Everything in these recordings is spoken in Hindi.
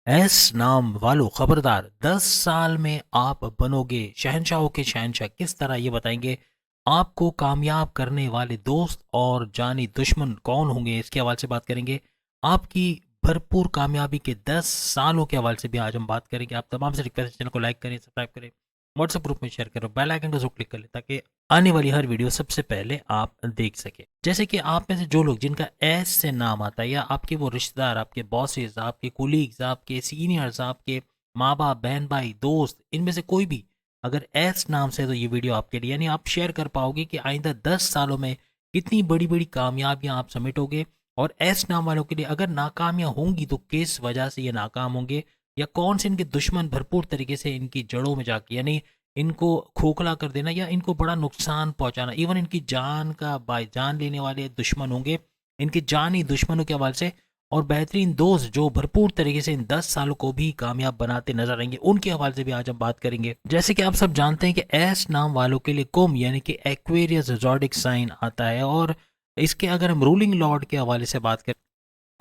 एस नाम वालों खबरदार, 10 साल में आप बनोगे शहंशाहों के शहंशाह। किस तरह ये बताएंगे। आपको कामयाब करने वाले दोस्त और जानी दुश्मन कौन होंगे, इसके हवाले से बात करेंगे। आपकी भरपूर कामयाबी के 10 सालों के हवाले से भी आज हम बात करेंगे। आप तमाम से रिक्वेस्ट, चैनल को लाइक करें, सब्सक्राइब करें, व्हाट्सएप ग्रुप में शेयर करो, बेल आइकन को जरूर क्लिक कर लें ताकि आने वाली हर वीडियो सबसे पहले आप देख सके। जैसे कि आप में से जो लोग जिनका एस से नाम आता है, या आपके वो रिश्तेदार, आपके बॉसेस, आपके कोलीग्स, आपके सीनियर्स, आपके माँ बाप, बहन भाई, दोस्त, इनमें से कोई भी अगर एस नाम से है तो ये वीडियो आपके लिए, यानी आप शेयर कर पाओगे कि आइंदा 10 सालों में कितनी बड़ी बड़ी कामयाबियां आप समेटोगे। और एस नाम वालों के लिए अगर नाकामियां होंगी तो किस वजह से ये नाकाम होंगे, या कौन से इनके दुश्मन भरपूर तरीके से इनकी जड़ों में जाके, यानी इनको खोखला कर देना या इनको बड़ा नुकसान पहुंचाना, इवन इनकी जान का बाय जान लेने वाले दुश्मन होंगे, इनके जानी दुश्मनों के हवाले से। और बेहतरीन दोस्त जो भरपूर तरीके से इन 10 सालों को भी कामयाब बनाते नजर आएंगे, उनके हवाले से भी आज हम बात करेंगे। जैसे कि आप सब जानते हैं कि एस नाम वालों के लिए कुंभ यानी कि एक्वेरियस ज़ोडिक साइन आता है, और इसके अगर हम रूलिंग लॉर्ड के हवाले से बात करें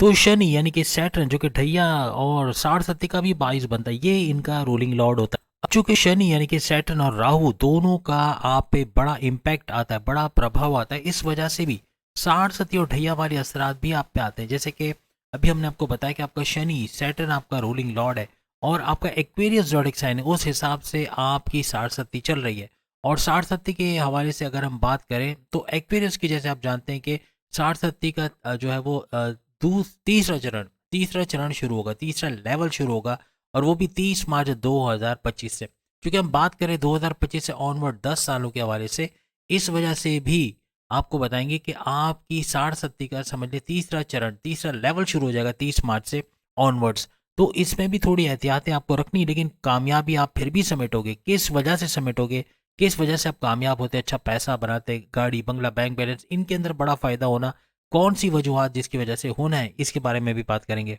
तो शनि यानी कि सैटर्न, जो कि ढैया और साढ़ सत्य का भी बाइस बनता है, ये इनका रूलिंग लॉर्ड होता है। अब चूंकि शनि यानी कि सैटर्न और राहु दोनों का आप पे बड़ा इम्पैक्ट आता है, बड़ा प्रभाव आता है, इस वजह से भी साढ़ सत्य और ढैया वाले असरात भी आप पे आते हैं। जैसे कि अभी हमने आपको बताया कि आपका शनि सैटर्न आपका रूलिंग लॉर्ड है, और आपका एक्वेरियस ज़ोडिक साइन है, उस हिसाब से आपकी साढ़ सत्ती चल रही है। और साढ़ सत्ती के हवाले से अगर हम बात करें तो एक्वेरियस की, जैसे आप जानते हैं कि साढ़ सत्ती का जो है वो तीसरा चरण शुरू होगा, तीसरा लेवल शुरू होगा, और वो भी 30 मार्च 2025 से। क्योंकि हम बात करें 2025 से ऑनवर्ड 10 सालों के हवाले से, इस वजह से भी आपको बताएंगे कि आपकी साढ़ सत्ती का समझ ले तीसरा चरण, तीसरा लेवल शुरू हो जाएगा 30 मार्च से ऑनवर्ड्स। तो इसमें भी थोड़ी एहतियातें आपको रखनी, लेकिन कामयाबी आप फिर भी समेटोगे। किस वजह से समेटोगे, किस वजह से आप कामयाब होते, अच्छा पैसा बनाते, गाड़ी बंगला बैंक बैलेंस, इनके अंदर बड़ा फायदा होना, कौन सी वजूहत जिसकी वजह से होना है, इसके बारे में भी बात करेंगे।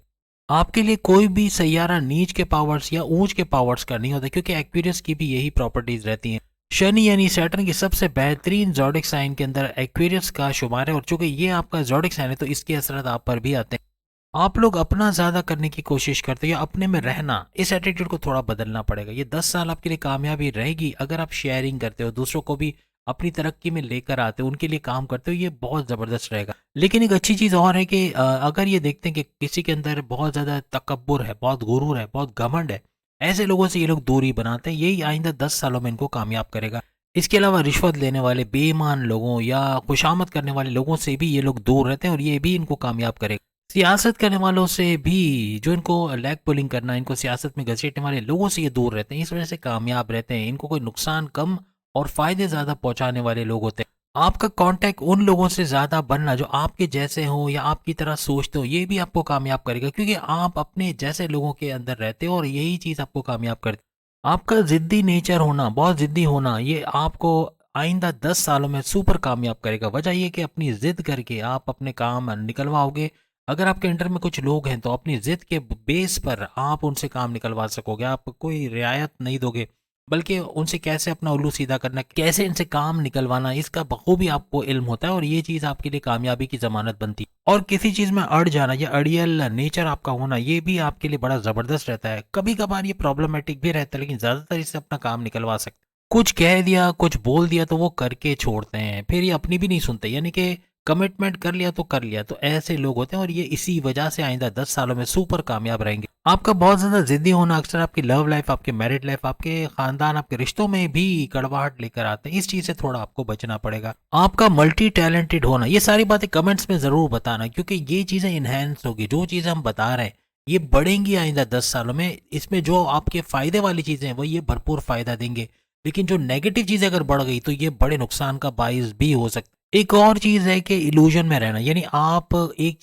आपके लिए कोई भी सैयारा नीच के पावर्स या ऊंच के पावर्स का नहीं होता, क्योंकि एक्वेरियस की भी यही प्रॉपर्टीज रहती हैं। शनि यानी सैटर्न की सबसे बेहतरीन जॉडिक साइन के अंदर एक्वेरियस का शुमार है, और चूंकि ये आपका जॉडिक साइन है तो इसके असर आप पर भी आते हैं। आप लोग अपना ज़्यादा करने की कोशिश करते हो या अपने में रहना, इस एटीट्यूड को थोड़ा बदलना पड़ेगा। ये 10 साल आपके लिए कामयाबी रहेगी अगर आप शेयरिंग करते हो, दूसरों को भी अपनी तरक्की में लेकर आते हो, उनके लिए काम करते हो, ये बहुत ज़बरदस्त रहेगा। लेकिन एक अच्छी चीज़ और है कि अगर ये देखते हैं कि किसी के अंदर बहुत ज़्यादा तकब्बुर है, बहुत गुरूर है, बहुत घमंड है, ऐसे लोगों से ये लोग दूरी बनाते हैं। यही आइंदा 10 सालों में इनको कामयाब करेगा। इसके अलावा रिश्वत लेने वाले बेईमान लोगों या खुशामद करने वाले लोगों से भी ये लोग दूर रहते हैं, और ये भी इनको कामयाब करेगा। सियासत करने वालों से भी, जो इनको लेग पुलिंग करना, इनको सियासत में घसीटने वाले लोगों से ये दूर रहते हैं, इस वजह से कामयाब रहते हैं। इनको कोई नुकसान कम और फायदे ज़्यादा पहुंचाने वाले लोग होते हैं। आपका कांटेक्ट उन लोगों से ज़्यादा बनना जो आपके जैसे हो या आपकी तरह सोचते हो, ये भी आपको कामयाब करेगा, क्योंकि आप अपने जैसे लोगों के अंदर रहते हो और यही चीज़ आपको कामयाब करती है। आपका ज़िद्दी नेचर होना, बहुत ज़िद्दी होना, ये आपको आइंदा 10 सालों में सुपर कामयाब करेगा। वजह यह कि अपनी ज़िद करके आप अपने काम निकलवाओगे। अगर आपके अंडर में कुछ लोग हैं तो अपनी जिद के बेस पर आप उनसे काम निकलवा सकोगे। आप कोई रियायत नहीं दोगे, बल्कि उनसे कैसे अपना उल्लू सीधा करना, कैसे इनसे काम निकलवाना, इसका बखूबी आपको इल्म होता है, और ये चीज़ आपके लिए कामयाबी की जमानत बनती है। और किसी चीज़ में अड़ जाना या अड़ियल नेचर आपका होना, ये भी आपके लिए बड़ा ज़बरदस्त रहता है। कभी कभार ये प्रॉब्लमेटिक भी रहता है, लेकिन ज़्यादातर इससे अपना काम निकलवा सकते। कुछ कह दिया, कुछ बोल दिया तो वो करके छोड़ते हैं, फिर ये अपनी भी नहीं सुनते, यानी कि कमिटमेंट कर लिया तो कर लिया। तो ऐसे लोग होते हैं, और ये इसी वजह से आइंदा 10 सालों में सुपर कामयाब रहेंगे। आपका बहुत ज्यादा जिद्दी होना अक्सर आपकी लव लाइफ, आपके मैरिड लाइफ, आपके खानदान, आपके रिश्तों में भी कड़वाहट लेकर आते हैं। इस चीज से थोड़ा आपको बचना पड़ेगा। आपका मल्टी टैलेंटेड होना, ये सारी बातें कमेंट्स में जरूर बताना, क्योंकि ये चीजें इनहेंस होगी। जो चीजें हम बता रहे हैं ये बढ़ेंगी आइंदा 10 सालों में। इसमें जो आपके फायदे वाली चीजें हैं वो ये भरपूर फायदा देंगे, लेकिन जो नेगेटिव चीजें अगर बढ़ गई तो ये बड़े नुकसान का बाइस भी हो सकता है। एक और चीज है कि इल्यूजन में रहना, यानी आप एक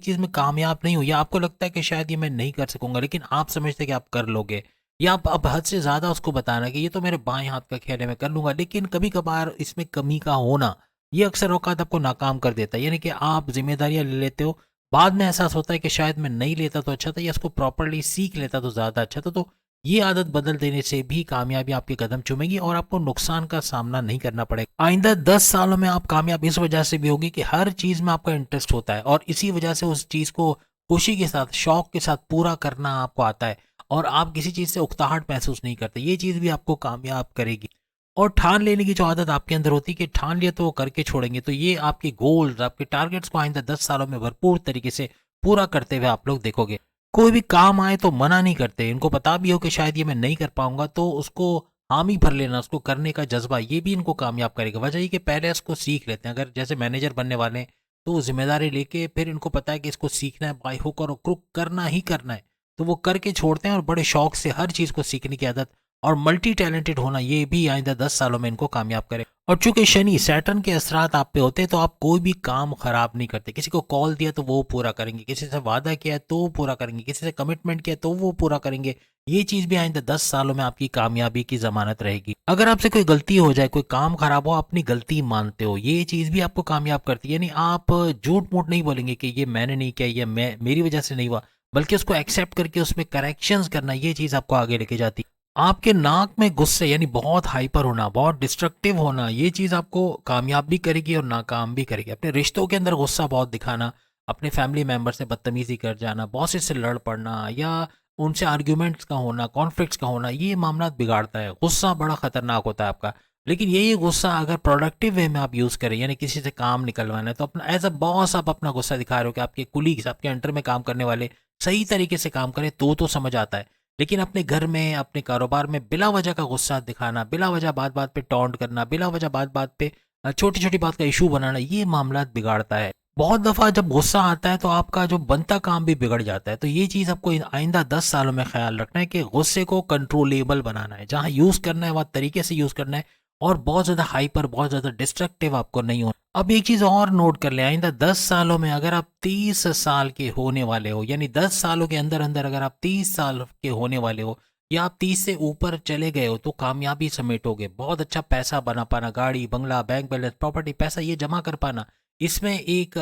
चीज में कामयाब नहीं हो, या आपको लगता है कि शायद ये मैं नहीं कर सकूंगा, लेकिन आप समझते हैं कि आप कर लोगे, या आप अब हद से ज्यादा उसको बताना कि ये तो मेरे बाएं हाथ का खेल है, मैं कर लूंगा। लेकिन कभी कभार इसमें कमी का होना ये अक्सर औकात आपको नाकाम कर देता है, यानी कि आप जिम्मेदारियां ले लेते हो, बाद में एहसास होता है कि शायद मैं नहीं लेता तो अच्छा था, या इसको प्रॉपरली सीख लेता तो ज्यादा अच्छा था। तो ये आदत बदल देने से भी कामयाबी आपके कदम चूमेगी और आपको नुकसान का सामना नहीं करना पड़ेगा। आइंदा 10 सालों में आप कामयाब इस वजह से भी होगी कि हर चीज में आपका इंटरेस्ट होता है, और इसी वजह से उस चीज को खुशी के साथ, शौक के साथ पूरा करना आपको आता है और आप किसी चीज़ से उकताहट महसूस नहीं करते, ये चीज़ भी आपको कामयाब करेगी। और ठान लेने की जो आदत आपके अंदर होती है कि ठान लिया तो वो करके छोड़ेंगे, तो ये आपके गोल्स, आपके टारगेट्स को आइंदा 10 सालों में भरपूर तरीके से पूरा करते हुए आप लोग देखोगे। कोई भी काम आए तो मना नहीं करते, इनको पता भी हो कि शायद ये मैं नहीं कर पाऊंगा तो उसको हामी भर लेना, उसको करने का जज्बा, ये भी इनको कामयाब करेगा। वजह ये कि पहले इसको सीख लेते हैं। अगर जैसे मैनेजर बनने वाले हैं तो वो जिम्मेदारी लेके फिर इनको पता है कि इसको सीखना है, बाई हुक और क्रुक करना ही करना है, तो वो करके छोड़ते हैं और बड़े शौक से हर चीज़ को सीखने की आदत और मल्टी टैलेंटेड होना, ये भी आइंदा 10 सालों में इनको कामयाब करे। और चूंकि शनि सैटर्न के असरात आप पे होते हैं तो आप कोई भी काम खराब नहीं करते। किसी को कॉल दिया तो वो पूरा करेंगे, किसी से वादा किया है तो पूरा करेंगे, किसी से कमिटमेंट किया तो वो पूरा करेंगे। ये चीज़ भी आइंदा 10 सालों में आपकी कामयाबी की जमानत रहेगी। अगर आपसे कोई गलती हो जाए, कोई काम खराब हो, अपनी गलती मानते हो, ये चीज़ भी आपको कामयाब करती है। यानी आप झूठ मूठ नहीं बोलेंगे कि ये मैंने नहीं किया, ये मेरी वजह से नहीं हुआ, बल्कि उसको एक्सेप्ट करके उसमें करेक्शंस करना, ये चीज़ आपको आगे लेके जाती है। आपके नाक में गुस्से यानी बहुत हाइपर होना, बहुत डिस्ट्रक्टिव होना, ये चीज़ आपको कामयाब भी करेगी और नाकाम भी करेगी। अपने रिश्तों के अंदर गुस्सा बहुत दिखाना, अपने फैमिली मेंबर से बदतमीजी कर जाना, बॉसेस से लड़ पड़ना या उनसे आर्ग्यूमेंट्स का होना, कॉन्फ्लिक्ट्स का होना, ये मामला बिगाड़ता है। गुस्सा बड़ा खतरनाक होता है आपका। लेकिन यही गुस्सा अगर प्रोडक्टिव वे में आप यूज़ करें, यानी किसी से काम निकलवाना है, तो अपना एज अ बॉस आप अपना गुस्सा दिखा रहे हो कि आपके कुलीग्स, आपके अंडर में काम करने वाले सही तरीके से काम करें तो समझ आता है। लेकिन अपने घर में, अपने कारोबार में बिला वजह का गुस्सा दिखाना, बिला वजह बात बात पे टॉन्ट करना, बिला वजह बात बात पे छोटी छोटी बात का इशू बनाना, ये मामला बिगाड़ता है। बहुत दफ़ा जब गुस्सा आता है तो आपका जो बनता काम भी बिगड़ जाता है। तो ये चीज़ आपको आइंदा 10 सालों में ख्याल रखना है कि गुस्से को कंट्रोलेबल बनाना है, जहाँ यूज़ करना है वहाँ तरीके से यूज़ करना है और बहुत ज़्यादा हाइपर, बहुत ज़्यादा डिस्ट्रक्टिव आपको नहीं होना। अब एक चीज़ और नोट कर लें, आइंदा 10 सालों में अगर आप 30 साल के होने वाले हो, यानी 10 सालों के अंदर अंदर अगर आप 30 साल के होने वाले हो या आप 30 से ऊपर चले गए हो तो कामयाबी समेटोगे। बहुत अच्छा पैसा बना पाना, गाड़ी बंगला, बैंक बैलेंस, प्रॉपर्टी, पैसा ये जमा कर पाना, इसमें एक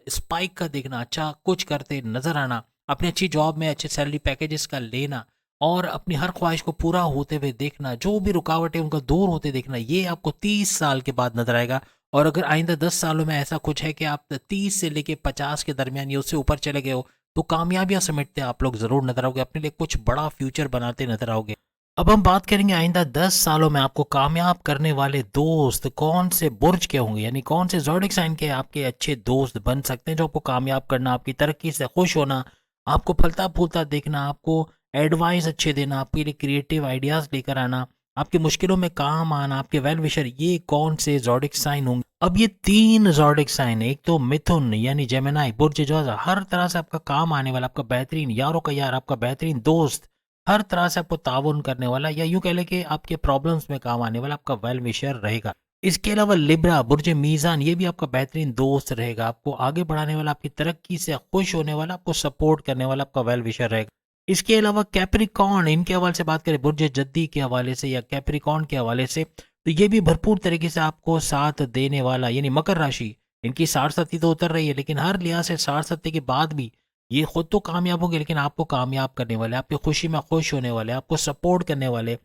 स्पाइक का देखना, अच्छा कुछ करते नजर आना, अपनी अच्छी जॉब में अच्छे सैलरी पैकेजेस का लेना और अपनी हर ख्वाहिश को पूरा होते हुए देखना, जो भी रुकावटें उनका दूर होते देखना, ये आपको 30 साल के बाद नजर आएगा। और अगर आइंदा 10 सालों में ऐसा कुछ है कि आप 30 से लेके 50 के दरमियान या उससे ऊपर चले गए हो तो कामयाबियां समेटते आप लोग जरूर नजर आओगे, अपने लिए कुछ बड़ा फ्यूचर बनाते नजर आओगे। अब हम बात करेंगे आइंदा 10 सालों में आपको कामयाब करने वाले दोस्त कौन से बुर्ज के होंगे, यानी कौन से ज़ोडिक साइन के आपके अच्छे दोस्त बन सकते हैं जो आपको कामयाब करना, आपकी तरक्की से खुश होना, आपको फलता फूलता देखना, आपको एडवाइस अच्छे देना, आपके लिए क्रिएटिव आइडियाज़ लेकर आना, आपकी मुश्किलों में काम आना, आपके वेल विशर, ये कौन से ज़ोडिक साइन होंगे। अब ये 3 ज़ोडिक साइन है, एक तो मिथुन यानी जेमिनाई, बुर्ज ज्वाज़ा, हर तरह से आपका काम आने वाला, आपका बेहतरीन यारों का यार, आपका बेहतरीन दोस्त, हर तरह से आपको ताउन करने वाला या यूं कह लें कि आपके प्रॉब्लम्स में काम आने वाला आपका वेल विशर रहेगा। इसके अलावा लिब्रा बुर्ज मीज़ान, ये भी आपका बेहतरीन दोस्त रहेगा, आपको आगे बढ़ाने वाला, आपकी तरक्की से खुश होने वाला, आपको सपोर्ट करने वाला आपका वेल विशर रहेगा। इसके अलावा कैप्रिकॉर्न, इनके हवाले से बात करें, बुर्ज जद्दी के हवाले से या कैप्रिकॉर्न के हवाले से, तो ये भी भरपूर तरीके से आपको साथ देने वाला, यानी मकर राशि, इनकी साढ़ तो उतर रही है लेकिन हर लिहाज से साढ़ के बाद भी ये खुद तो कामयाब होंगे लेकिन आपको कामयाब करने वाले, आपकी खुशी में खुश होने वाले, आपको सपोर्ट करने वाले,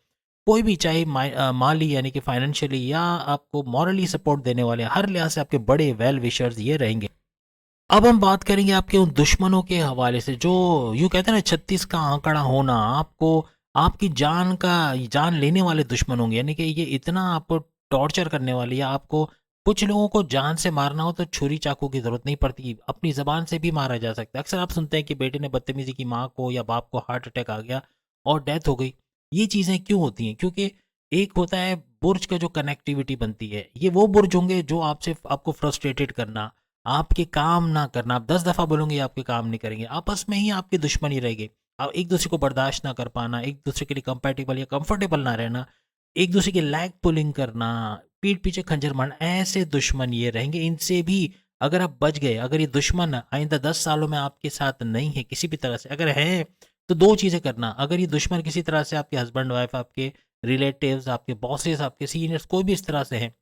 कोई भी चाहे माली यानी कि फाइनेंशियली या आपको मॉरली सपोर्ट देने वाले, हर लिहाज से आपके बड़े वेल विशर्स ये रहेंगे। अब हम बात करेंगे आपके उन दुश्मनों के हवाले से जो यूँ कहते हैं ना 36 का आंकड़ा होना, आपको आपकी जान लेने वाले दुश्मन होंगे, यानी कि ये इतना आपको टॉर्चर करने वाले, या आपको कुछ लोगों को जान से मारना हो तो छुरी चाकू की ज़रूरत नहीं पड़ती, अपनी ज़बान से भी मारा जा सकता है। अक्सर आप सुनते हैं कि बेटे ने बदतमीज़ी की, माँ को या बाप को हार्ट अटैक आ गया और डेथ हो गई। ये चीज़ें क्यों होती हैं? क्योंकि एक होता है बुर्ज का जो कनेक्टिविटी बनती है, ये वो बुर्ज होंगे जो आपसे आपको फ्रस्ट्रेटेड करना, आपके काम ना करना, आप 10 दफ़ा बोलोगे आपके काम नहीं करेंगे, आपस में ही आपकी दुश्मनी रहेगी। आप एक दूसरे को बर्दाश्त ना कर पाना, एक दूसरे के लिए कंपेटेबल या कंफर्टेबल ना रहना, एक दूसरे की लैग पुलिंग करना, पीठ पीछे खंजर मारना, ऐसे दुश्मन ये रहेंगे। इनसे भी अगर आप बच गए, अगर ये दुश्मन आइंदा 10 सालों में आपके साथ नहीं है किसी भी तरह से, अगर है तो दो चीज़ें करना। अगर ये दुश्मन किसी तरह से आपके हस्बैंड वाइफ, आपके रिलेटिव्स, आपके बॉसेस, आपके सीनियर्स, कोई भी इस तरह से हैं,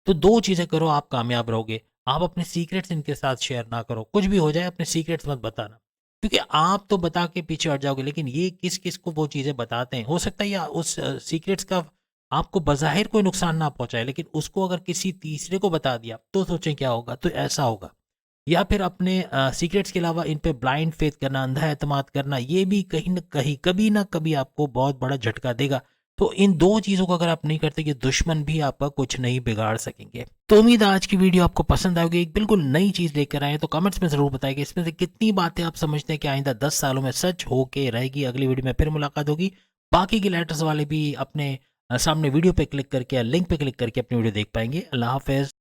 तो दो चीज़ें करो, आप कामयाब रहोगे। आप अपने सीक्रेट्स इनके साथ शेयर ना करो, कुछ भी हो जाए अपने सीक्रेट्स मत बताना, क्योंकि आप तो बता के पीछे हट जाओगे लेकिन ये किस किस को वो चीज़ें बताते हैं, हो सकता है या उस सीक्रेट्स का आपको बज़ाहिर कोई नुकसान ना पहुंचाए, लेकिन उसको अगर किसी तीसरे को बता दिया तो सोचें क्या होगा। तो ऐसा होगा। या फिर अपने सीक्रेट्स के अलावा इन पे ब्लाइंड फेथ करना, अंधा एतमाद करना, ये भी कहीं न कहीं कभी ना कभी आपको बहुत बड़ा झटका देगा। तो इन 2 चीज़ों को अगर आप नहीं करते, ये दुश्मन भी आपका कुछ नहीं बिगाड़ सकेंगे। तो उम्मीद है आज की वीडियो आपको पसंद आएगी, एक बिल्कुल नई चीज़ लेकर आए। तो कमेंट्स में ज़रूर बताइए कि इसमें से कितनी बातें आप समझते हैं कि आइंदा 10 सालों में सच होके रहेगी। अगली वीडियो में फिर मुलाकात होगी। बाकी के लेटर्स वाले भी अपने सामने वीडियो पे क्लिक करके या लिंक पे क्लिक करके अपनी वीडियो देख पाएंगे। अल्लाह हाफ़िज़।